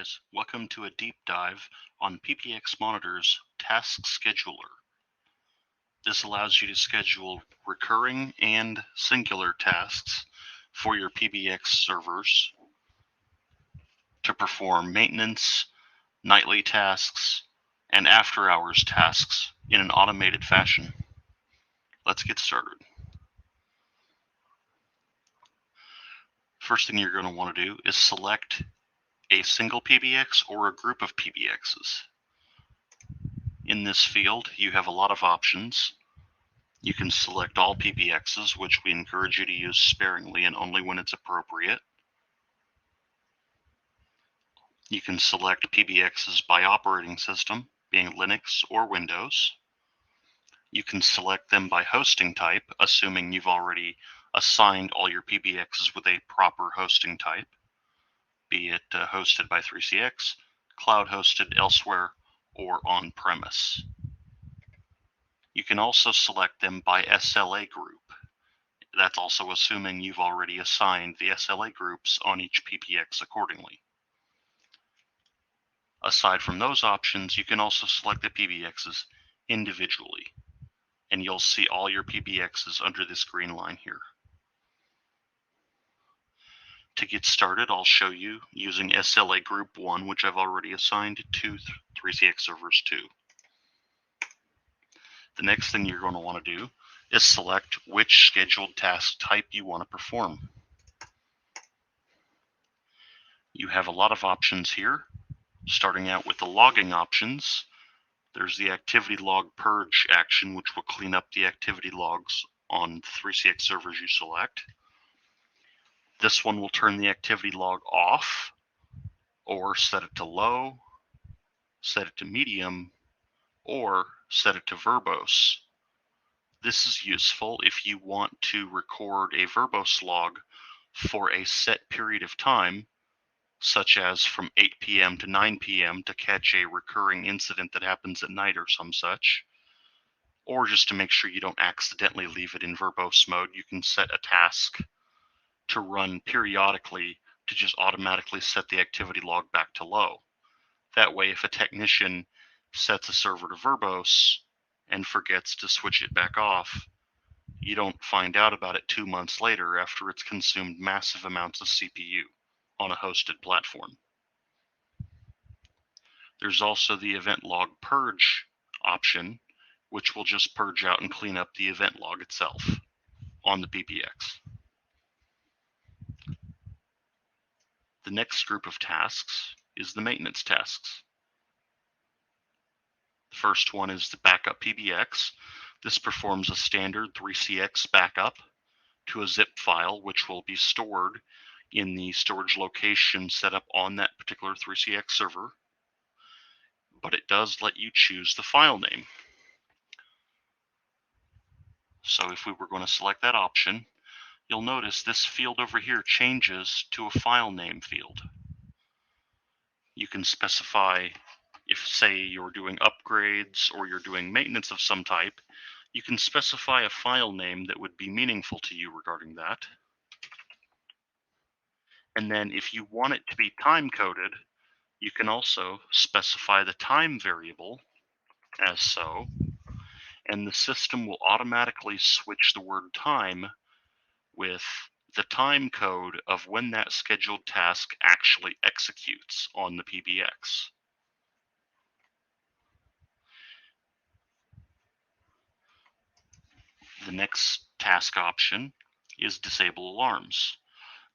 guys, welcome to a deep dive on PBXMonitor's Task Scheduler. This allows you to schedule recurring and singular tasks for your PBX servers to perform maintenance, nightly tasks, and after-hours tasks in an automated fashion. Let's get started. First thing you're going to want to do is select a single PBX or a group of PBXs. In this field, you have a lot of options. You can select all PBXs, which we encourage you to use sparingly and only when it's appropriate. You can select PBXs by operating system, being Linux or Windows. You can select them by hosting type, assuming you've already assigned all your PBXs with a proper hosting type, be it hosted by 3CX, cloud hosted elsewhere, or on-premise. You can also select them by SLA group. That's also assuming you've already assigned the SLA groups on each PBX accordingly. Aside from those options, you can also select the PBXs individually, and you'll see all your PBXs under this green line here. To get started, I'll show you using SLA Group 1, which I've already assigned to 3CX Servers 2. The next thing you're going to want to do is select which scheduled task type you want to perform. You have a lot of options here. Starting out with the logging options, there's the activity log purge action, which will clean up the activity logs on 3CX servers you select. This one will turn the activity log off, or set it to low, set it to medium, or set it to verbose. This is useful if you want to record a verbose log for a set period of time, such as from 8 p.m. to 9 p.m. to catch a recurring incident that happens at night or some such, or just to make sure you don't accidentally leave it in verbose mode. You can set a task to run periodically to just automatically set the activity log back to low. That way, if a technician sets a server to verbose and forgets to switch it back off, you don't find out about it 2 months later after it's consumed massive amounts of CPU on a hosted platform. There's also the event log purge option, which will just purge out and clean up the event log itself on the PBX. The next group of tasks is the maintenance tasks. The first one is the backup PBX. This performs a standard 3CX backup to a zip file, which will be stored in the storage location set up on that particular 3CX server, but it does let you choose the file name. So if we were going to select that option, you'll notice this field over here changes to a file name field. You can specify, if say you're doing upgrades or you're doing maintenance of some type, you can specify a file name that would be meaningful to you regarding that. And then if you want it to be time coded, you can also specify the time variable as so, and the system will automatically switch the word time with the time code of when that scheduled task actually executes on the PBX. The next task option is disable alarms.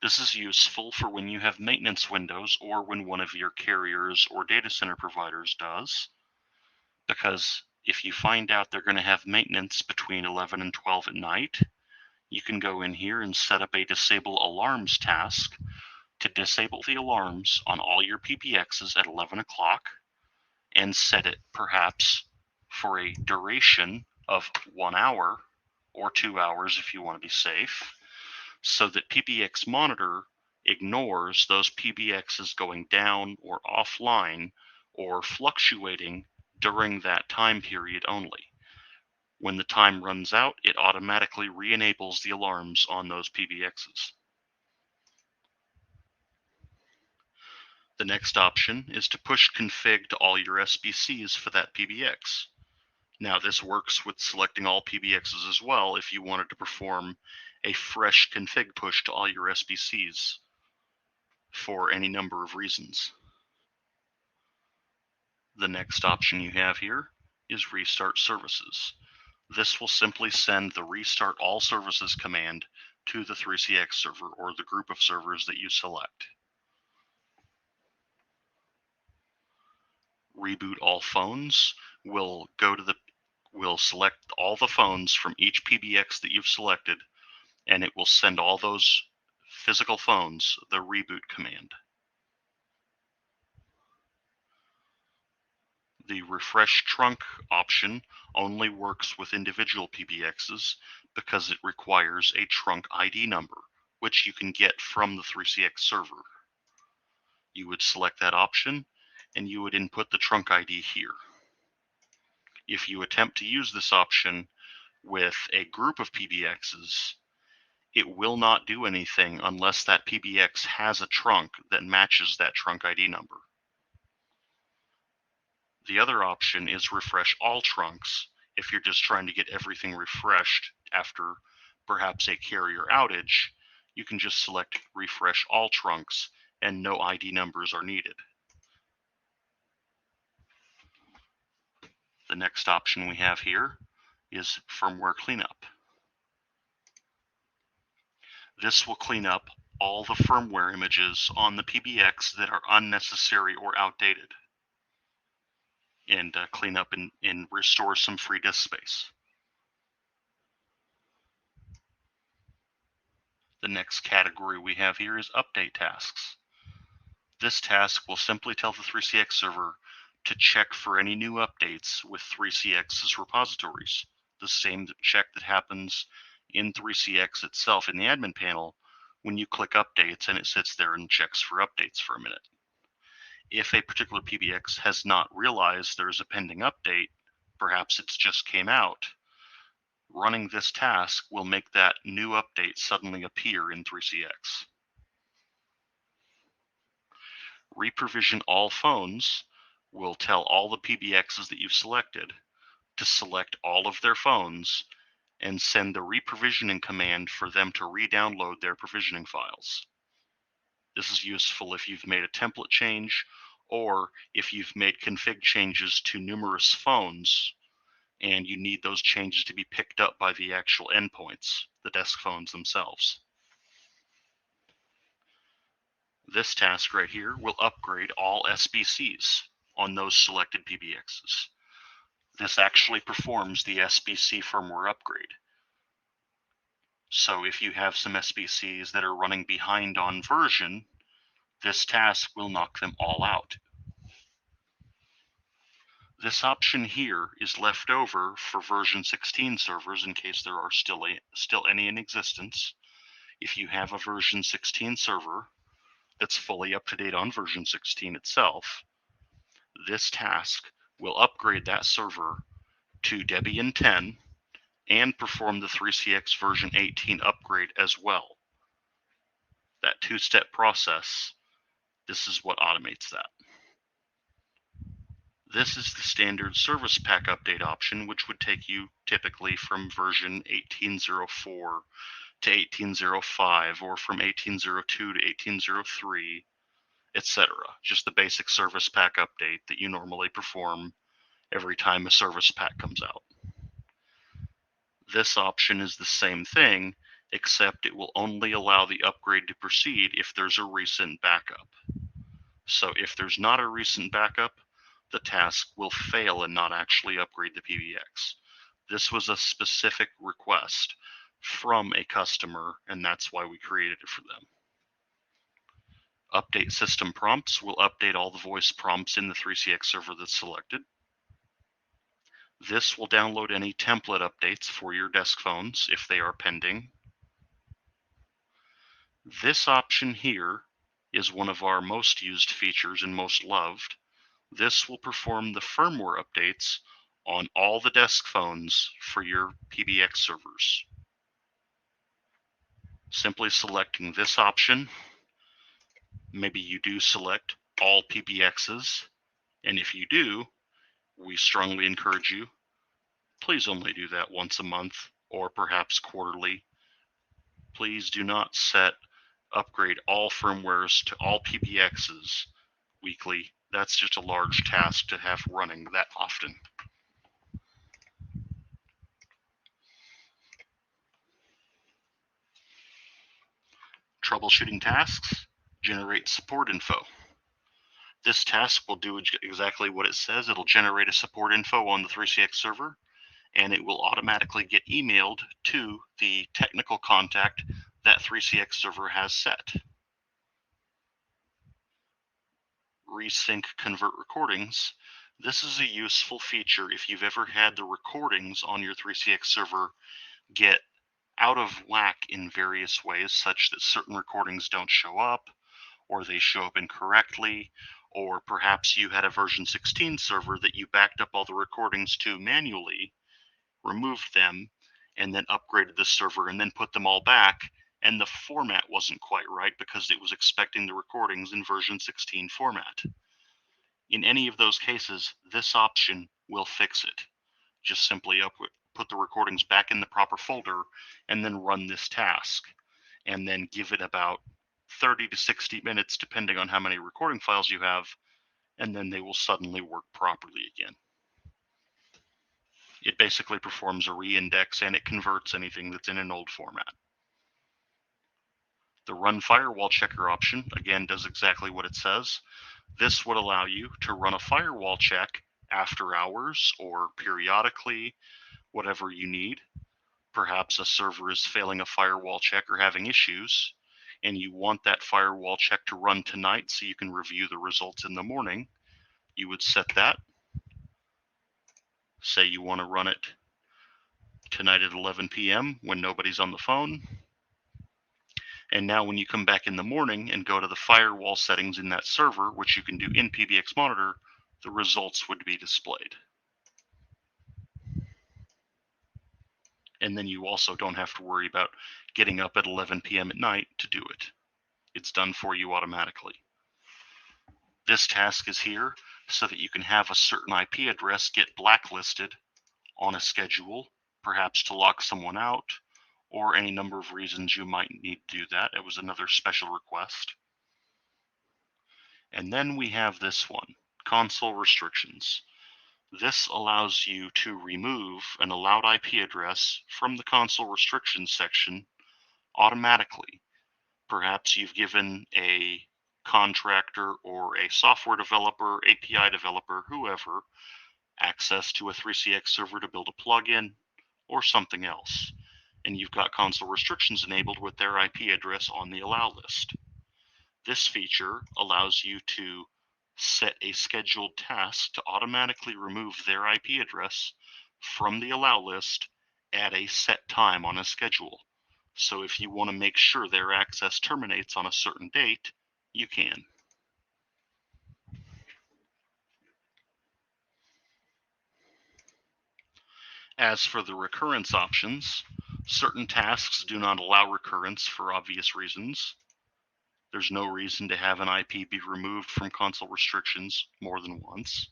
This is useful for when you have maintenance windows or when one of your carriers or data center providers does, because if you find out they're going to have maintenance between 11 and 12 at night, you can go in here and set up a disable alarms task to disable the alarms on all your PBXs at 11 o'clock and set it perhaps for a duration of 1 hour or 2 hours if you want to be safe, so that PBXMonitor ignores those PBXs going down or offline or fluctuating during that time period only. When the time runs out, it automatically re-enables the alarms on those PBXs. The next option is to push config to all your SBCs for that PBX. Now this works with selecting all PBXs as well if you wanted to perform a fresh config push to all your SBCs for any number of reasons. The next option you have here is restart services. This will simply send the restart all services command to the 3CX server or the group of servers that you select. Reboot all phones will select all the phones from each PBX that you've selected, and it will send all those physical phones the reboot command. The refresh trunk option only works with individual PBXs because it requires a trunk ID number, which you can get from the 3CX server. You would select that option and you would input the trunk ID here. If you attempt to use this option with a group of PBXs, it will not do anything unless that PBX has a trunk that matches that trunk ID number. The other option is refresh all trunks if you're just trying to get everything refreshed after perhaps a carrier outage. You can just select refresh all trunks and no ID numbers are needed. The next option we have here is firmware cleanup. This will clean up all the firmware images on the PBX that are unnecessary or outdated, and clean up and restore some free disk space. The next category we have here is update tasks. This task will simply tell the 3CX server to check for any new updates with 3CX's repositories. The same check that happens in 3CX itself in the admin panel when you click updates and it sits there and checks for updates for a minute. If a particular PBX has not realized there's a pending update, perhaps it's just came out, running this task will make that new update suddenly appear in 3CX. Reprovision all phones will tell all the PBXs that you've selected to select all of their phones and send the reprovisioning command for them to re-download their provisioning files. This is useful if you've made a template change or if you've made config changes to numerous phones and you need those changes to be picked up by the actual endpoints, the desk phones themselves. This task right here will upgrade all SBCs on those selected PBXs. This actually performs the SBC firmware upgrade. So if you have some SBCs that are running behind on version, this task will knock them all out. This option here is left over for version 16 servers in case there are still any in existence. If you have a version 16 server that's fully up to date on version 16 itself, this task will upgrade that server to Debian 10 and perform the 3CX version 18 upgrade as well. That two-step process, this is what automates that. This is the standard service pack update option, which would take you typically from version 18.04 to 18.05 or from 18.02 to 18.03, etc. Just the basic service pack update that you normally perform every time a service pack comes out. This option is the same thing, except it will only allow the upgrade to proceed if there's a recent backup. So if there's not a recent backup, the task will fail and not actually upgrade the PBX. This was a specific request from a customer, and that's why we created it for them. Update system prompts will update all the voice prompts in the 3CX server that's selected. This will download any template updates for your desk phones if they are pending. This option here is one of our most used features and most loved. This will perform the firmware updates on all the desk phones for your PBX servers. Simply selecting this option, maybe you do select all PBXs, and if you do, we strongly encourage you, please only do that once a month or perhaps quarterly. Please do not upgrade all firmwares to all PBXs weekly. That's just a large task to have running that often. Troubleshooting tasks generate support info. This task will do exactly what it says. It'll generate a support info on the 3CX server, and it will automatically get emailed to the technical contact that 3CX server has set. Resync convert recordings. This is a useful feature if you've ever had the recordings on your 3CX server get out of whack in various ways, such that certain recordings don't show up, or they show up incorrectly, or perhaps you had a version 16 server that you backed up all the recordings to manually, removed them, and then upgraded the server and then put them all back, and the format wasn't quite right because it was expecting the recordings in version 16 format. In any of those cases, this option will fix it. Just simply put the recordings back in the proper folder and then run this task, and then give it about 30 to 60 minutes depending on how many recording files you have, and then they will suddenly work properly again. It basically performs a reindex and it converts anything that's in an old format. The Run Firewall Checker option, again, does exactly what it says. This would allow you to run a firewall check after hours or periodically, whatever you need. Perhaps a server is failing a firewall check or having issues, and you want that firewall check to run tonight so you can review the results in the morning. You would set that. Say you want to run it tonight at 11 p.m. when nobody's on the phone. And now when you come back in the morning and go to the firewall settings in that server, which you can do in PBXMonitor, the results would be displayed. And then you also don't have to worry about getting up at 11 p.m. at night to do it. It's done for you automatically. This task is here so that you can have a certain IP address get blacklisted on a schedule, perhaps to lock someone out, or any number of reasons you might need to do that. It was another special request. And then we have this one, console restrictions. This allows you to remove an allowed IP address from the console restrictions section automatically. Perhaps you've given a contractor or a software developer, API developer, whoever, access to a 3CX server to build a plugin or something else, and you've got console restrictions enabled with their IP address on the allow list. This feature allows you to set a scheduled task to automatically remove their IP address from the allow list at a set time on a schedule. So if you want to make sure their access terminates on a certain date, you can. As for the recurrence options, certain tasks do not allow recurrence for obvious reasons. There's no reason to have an IP be removed from console restrictions more than once.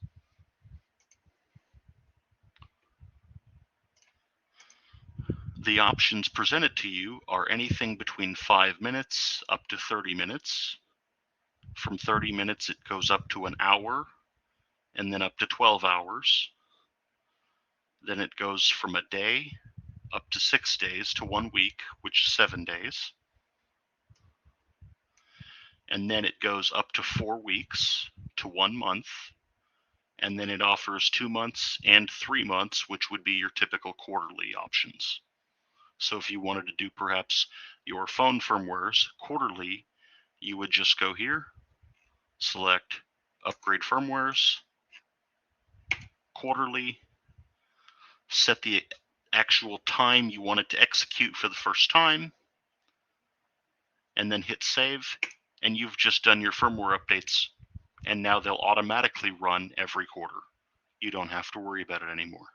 The options presented to you are anything between 5 minutes up to 30 minutes. From 30 minutes, it goes up to an hour, and then up to 12 hours. Then it goes from a day up to 6 days to 1 week, which is 7 days. And then it goes up to 4 weeks to 1 month. And then it offers 2 months and 3 months, which would be your typical quarterly options. So if you wanted to do perhaps your phone firmwares quarterly, you would just go here, select upgrade firmwares, quarterly, set the actual time you want it to execute for the first time, and then hit save, and you've just done your firmware updates, and now they'll automatically run every quarter. You don't have to worry about it anymore.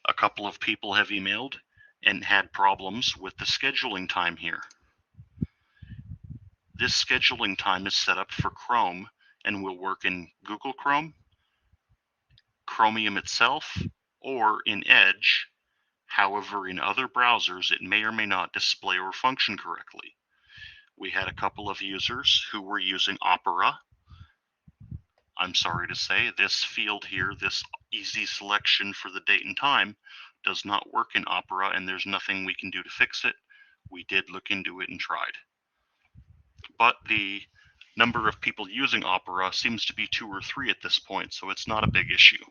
A couple of people have emailed and had problems with the scheduling time here. This scheduling time is set up for Chrome and will work in Google Chrome, Chromium itself, or in Edge. However, in other browsers, it may or may not display or function correctly. We had a couple of users who were using Opera. I'm sorry to say, this field here, this easy selection for the date and time, does not work in Opera, and there's nothing we can do to fix it. We did look into it and tried. But the number of people using Opera seems to be 2 or 3 at this point, so it's not a big issue.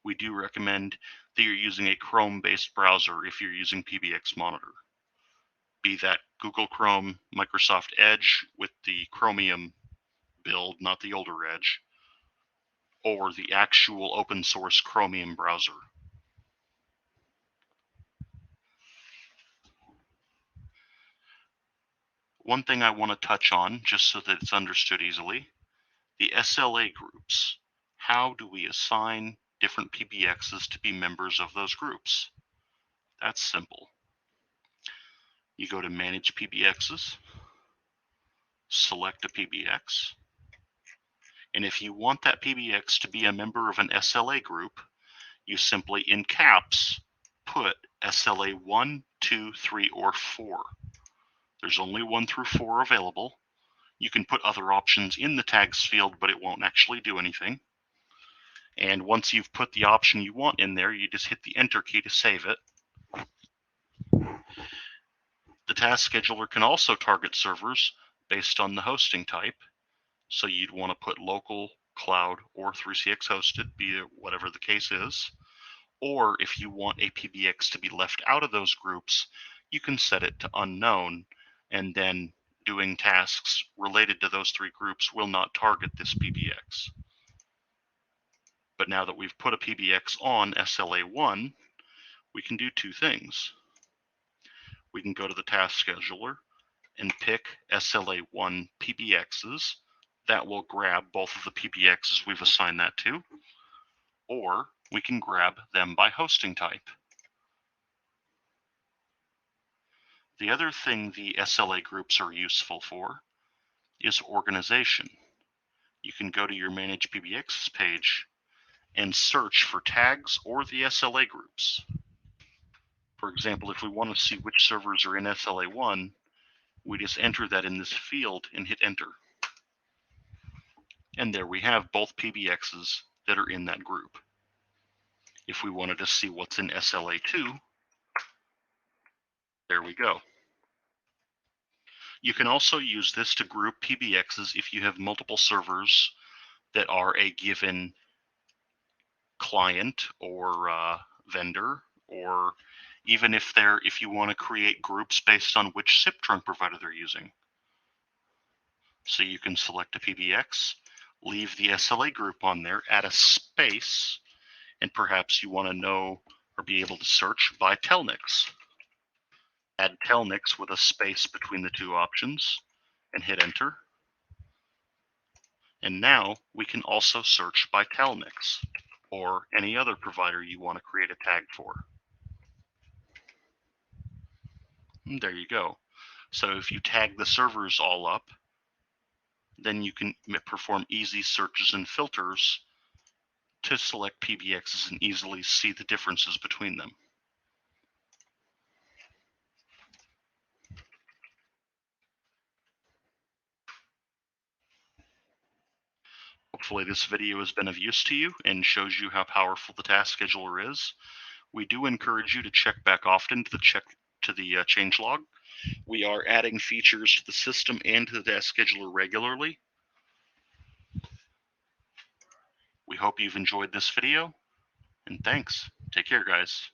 We do recommend that you're using a Chrome-based browser if you're using PBXMonitor. Be that Google Chrome, Microsoft Edge with the Chromium build, not the older Edge, or the actual open source Chromium browser. One thing I want to touch on, just so that it's understood easily, the SLA groups. How do we assign different PBXs to be members of those groups? That's simple. You go to Manage PBXs, select a PBX, and if you want that PBX to be a member of an SLA group, you simply, in caps, put SLA 1, 2, 3, or 4. There's only 1 through 4 available. You can put other options in the tags field, but it won't actually do anything. And once you've put the option you want in there, you just hit the Enter key to save it. The task scheduler can also target servers based on the hosting type. So you'd want to put local, cloud, or 3CX hosted, be it whatever the case is. Or if you want a PBX to be left out of those groups, you can set it to unknown, and then doing tasks related to those 3 groups will not target this PBX. But now that we've put a PBX on SLA1, we can do 2 things. We can go to the task scheduler and pick SLA1 PBXs. That will grab both of the PBXs we've assigned that to, or we can grab them by hosting type. The other thing the SLA groups are useful for is organization. You can go to your Manage PBXs page and search for tags or the SLA groups. For example, if we want to see which servers are in SLA1, we just enter that in this field and hit Enter. And there we have both PBXs that are in that group. If we wanted to see what's in SLA2, there we go. You can also use this to group PBXs if you have multiple servers that are a given client or vendor, or even if you want to create groups based on which SIP trunk provider they're using. So you can select a PBX, leave the SLA group on there, add a space, and perhaps you want to know or be able to search by telnix. Add telnix with a space between the 2 options and hit Enter. And now we can also search by telnix or any other provider you want to create a tag for. And there you go. So if you tag the servers all up, then you can perform easy searches and filters to select PBXs and easily see the differences between them. Hopefully this video has been of use to you and shows you how powerful the task scheduler is. We do encourage you to check back often to the changelog. We are adding features to the system and to the task scheduler regularly. We hope you've enjoyed this video, and thanks. Take care, guys.